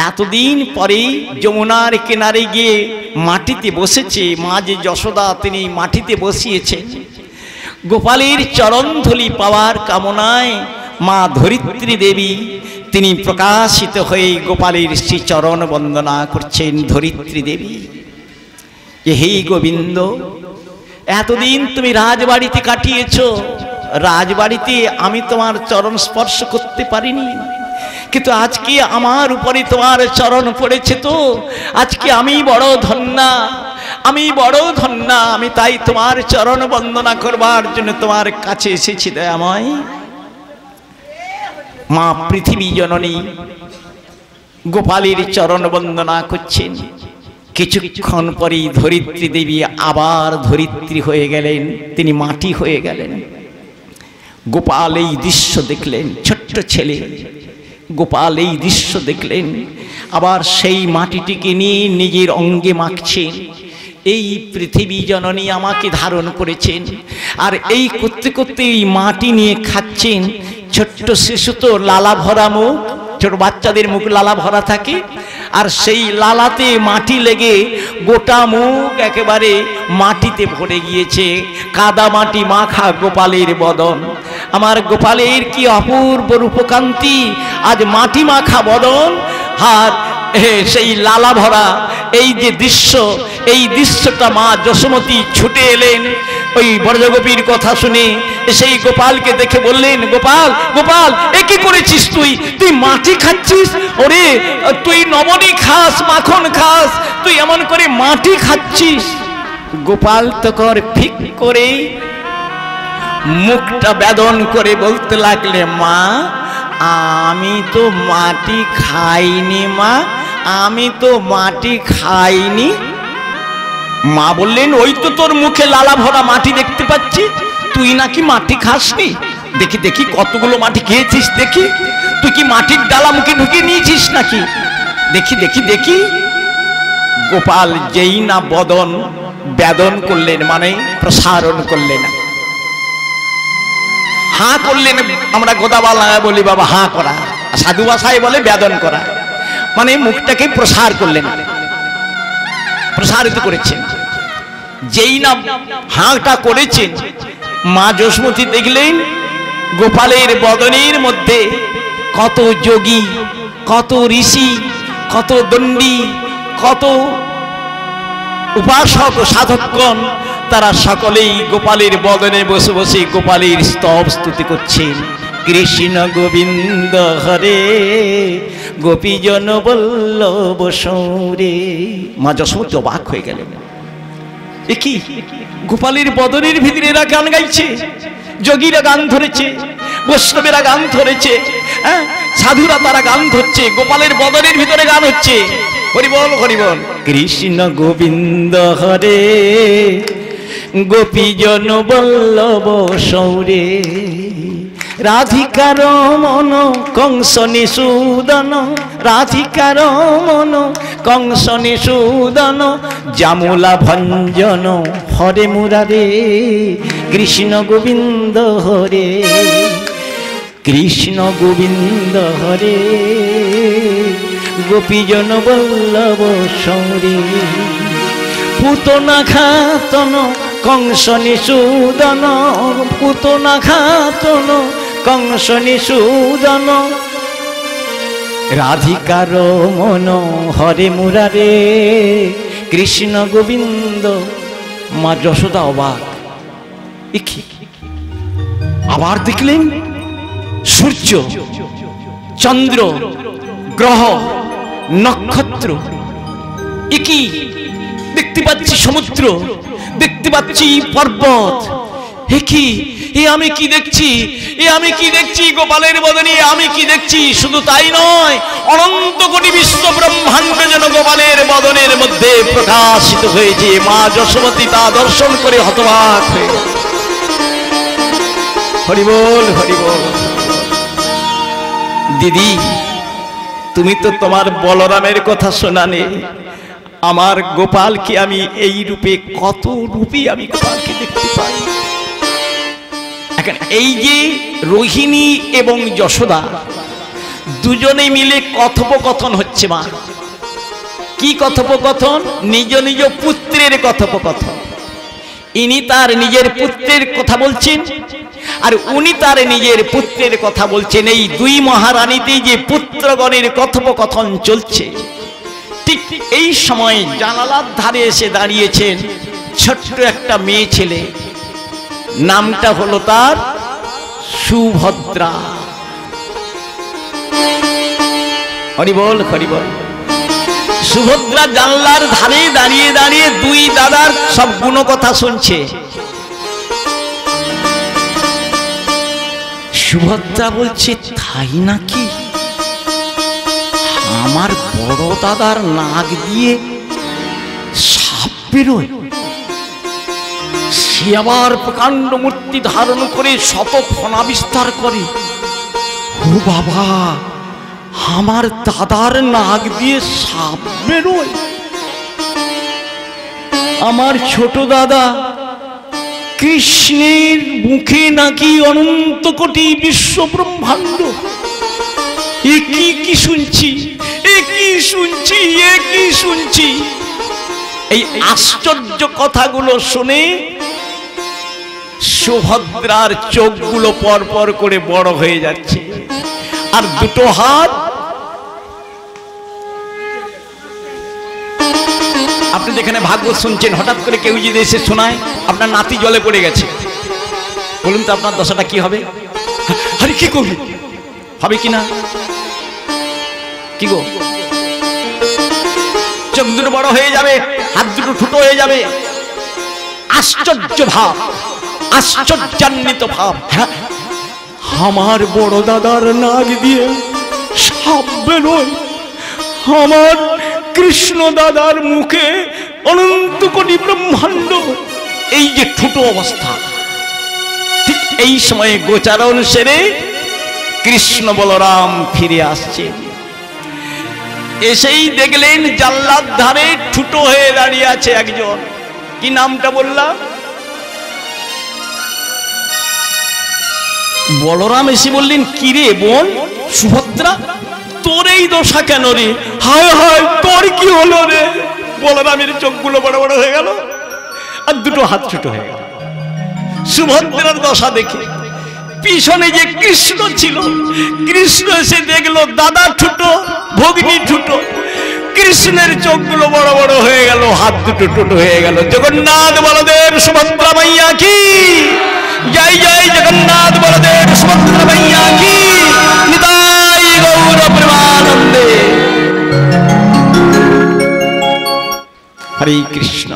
A: এতদিন পরে যমুনার কিনারে গিয়ে মাটিতে বসেছে, মা যে যশোদা তিনি মাটিতে বসিয়েছে, গোপালের চরণধূলি পাওয়ার কামনায় মা ধরিত্রী দেবী তিনি প্রকাশিত হয়ে গোপালের শ্রী চরণ বন্দনা করছেন। ধরিত্রী দেবী, হে গোবিন্দ, এতদিন তুমি রাজবাড়িতে কাটিয়েছো, রাজবাড়িতে আমি তোমার চরণ স্পর্শ করতে পারিনি, কিন্তু আজকে আমার উপরে তোমার চরণ পড়েছে, তো আজকে আমি বড় ধন্যা, আমি বড় ধন্যা। আমি তাই তোমার চরণ বন্দনা করবার জন্য তোমার কাছে এসেছি দয়াময়। মা পৃথিবী জননী গোপালের চরণ বন্দনা করছেন। কিছুক্ষণ পরেই ধরিত্রী দেবী আবার ধরিত্রী হয়ে গেলেন, তিনি মাটি হয়ে গেলেন। গোপাল এই দৃশ্য দেখলেন, ছোট্ট ছেলে গোপাল এই দৃশ্য দেখলেন, আবার সেই মাটিটিকে নিয়ে নিজের অঙ্গে মাখছেন। এই পৃথিবী জননী আমাকে ধারণ করেছেন, আর এই করতে করতে এই মাটি নিয়ে খাচ্ছেন। ছোট্ট শিশু তো লালা ভরা মুখ, ছোট বাচ্চাদের মুখ লালা ভরা থাকে, আর সেই লালাতে মাটি লেগে গোটা মুখ একেবারে মাটিতে ভরে গিয়েছে। কাদা মাটি মাখা গোপালের বদন, আমার গোপালের কি অপূর্ব রূপকান্তি, আজ মাটি মাখা বদন আর সেই লালা ভরা এই যে দৃশ্য, এই দৃশ্যটা মা যশোমতী ছুটে এলেন ওই ব্রজগোপীর কথা শুনে। সেই গোপালকে দেখে বললেন, গোপাল, গোপাল, এ কি করেছিস তুই? তুই মাটি খাচ্ছিস? ওরে, তুই নবনী খাস, মাখন খাস, তুই এমন করে মাটি খাচ্ছিস? গোপাল তখন ফিক করে মুখটা বেদন করে বলতে লাগলে, মা, আমি তো মাটি খাইনি মা, আমি তো মাটি খাইনি। মা বললেন, ওই তো তোর মুখে লালা ভরা মাটি দেখতে পাচ্ছি, তুই নাকি মাটি খাসনি। দেখি দেখি কতগুলো মাটি খেয়েছিস, দেখি তুই কি মাটির ডালা মুখে ঢুকিয়ে নিয়েছিস নাকি, দেখি দেখি দেখি। গোপাল যেই না বদন বেদন করলেন, মানে প্রসারণ করলেন, হাঁ করলেন। আমরা গোদাবালা বলি বাবা হাঁ করা, সাধু ভাষায় বলে বেদন করা, মানে মুখটাকে প্রসার করলেন, প্রসারিত করেছেন। যেই না হাঁটা করেছেন, মা যশোমতী দেখলেন গোপালের বদনের মধ্যে কত যোগী, কত ঋষি, কত দণ্ডী, কত উপাসক সাধকগণ, তারা সকলেই গোপালের বদনে বসে বসে গোপালের স্তব স্তুতি করছেন। কৃষ্ণ গোবিন্দ হরে গোপীজন বল্লভ সৌরে। মা যশোমতী অবাক হয়ে গেলেন, এ কি গোপালের বদনের ভিতরে এরা গান গাইছে, যোগীরা গান ধরেছে, বৈষ্ণবেরা গান ধরেছে, হ্যাঁ, সাধুরা তারা গান ধরছে, গোপালের বদনের ভিতরে গান হচ্ছে। হরি বল, হরি বল। কৃষ্ণ গোবিন্দ হরে গোপীজন বল্লভ সৌরে রাধিকার মন কংস নিষূদন রাধিকার মন কংস নিষূদন জামুলা ভঞ্জন হরে মুরারে কৃষ্ণ গোবিন্দ হরে কৃষ্ণ গোবিন্দ হরে গোপীজন বল্লভ সৌরে পুতনা ঘাতন কংস নিষূদন পুতনা ঘাতন কংস নিষূদন রাধিকার মন হরে মুরারে কৃষ্ণ গোবিন্দ। মা যশোদা অবাক, আবার দেখলেন সূর্য চন্দ্র গ্রহ নক্ষত্র, একই দেখতে পাচ্ছি সমুদ্র, দেখতে পাচ্ছি পর্বত, এ আমি কি দেখছি, এ আমি কি দেখছি গোপালের বদনে আমি কি দেখছি। শুধু তাই নয়, অনন্ত কোটি বিশ্ব ব্রহ্মাণ্ড যেন গোপালের বদনের মধ্যে প্রকাশিত হয়েছে। মা যশোমতী তা দর্শন করে হতবাক হয়ে গেল। হরি বল হরি বল। দিদি, তুমি তো তোমার বলরামের কথা শোনালে, আমার গোপালকে আমি এই রূপে, কত রূপে আমি গোপালকে দেখতে পাই। এখন এই যে রোহিণী এবং যশোদা দুজনে মিলে কথোপকথন হচ্ছে। মা কি কথোপকথন? নিজ নিজ পুত্রের কথোপকথন। ইনি তার নিজের পুত্রের কথা বলছেন, আর উনি তার নিজের পুত্রের কথা বলছেন। এই দুই মহারানীতে যে পুত্রগণের কথোপকথন চলছে, ঠিক এই সময় জানালার ধারে এসে দাঁড়িয়েছেন ছোট্ট একটা মেয়ে ছেলে, নামটা হলো তার সুভদ্রা। হরি বল হরি বল। সুভদ্রা জানলার ধারে দাঁড়িয়ে দাঁড়িয়ে দুই দাদার সব গুণকথা শুনছে। সুভদ্রা বলছে, তাই নাকি? আমার বড় দাদার নাক দিয়ে সাপ বেরোয়, সে আবার প্রকাণ্ড মূর্তি ধারণ করে শত ফনা বিস্তার করে। ও বাবা, আমার দাদার নাক দিয়ে সাপ বেরোয়। আমার ছোট দাদা কৃষ্ণের মুখে নাকি অনন্ত কোটি বিশ্ব ব্রহ্মাণ্ড। কি শুনছি, কি শুনছি, কি শুনছি। এই আশ্চর্য কথাগুলো শুনে সুভদ্রার চোখগুলো পর পর করে বড় হয়ে যাচ্ছে, আর দুটো হাত, আপনি যেখানে ভাগবত শুনছেন, হঠাৎ করে কেউ যদি এসে শোনায় আপনার নাতি জলে পড়ে গেছে, বলুন তো আপনার দশাটা কি হবে? আরে কি করবি, হবে কিনা? কি গো, চোখ দুটো বড় হয়ে যাবে, হাত দুটো ছোট হয়ে যাবে। আশ্চর্য ভাব, আশ্চর্যান্বিত ভাব। হ্যাঁ, আমার বড় দাদার নাক দিয়ে সাপ বেরোয়, আমার কৃষ্ণ দাদার মুখে অনন্ত কোটি ব্রহ্মাণ্ড। এই যে ঠুটো অবস্থা, ঠিক এই সময়ে গোচারণ সেরে কৃষ্ণ বলরাম ফিরে আসছে। এসেই দেখলেন জানলার ধারে ঠুটো হয়ে দাঁড়িয়ে আছে একজন। কি নামটা বললাম? বলরাম এসে বললেন, কি রে বোন সুভদ্রা, তোর এই দশা কেন রে? হায় হায়, তোর কি হলো রে? বলরামের চোখগুলো বড় বড় হয়ে গেল, আর দুটো হাত ছোট হয়ে গেল। সুভদ্রার দশা দেখে পিছনে যে কৃষ্ণ ছিল, কৃষ্ণ এসে দেখলো দাদা ঠুটো, ভগ্নী ঠুটো। কৃষ্ণের চোখগুলো বড় বড় হয়ে গেল, হাত দুটো ছোট হয়ে গেল। জগন্নাথ বলদেব সুভদ্রা মাইয়া কি জয়, জয় জগন্নাথ বলদেব সুভদ্রা মাইয়া কি, নিতাই গৌর প্রেমানন্দে। হরে কৃষ্ণ।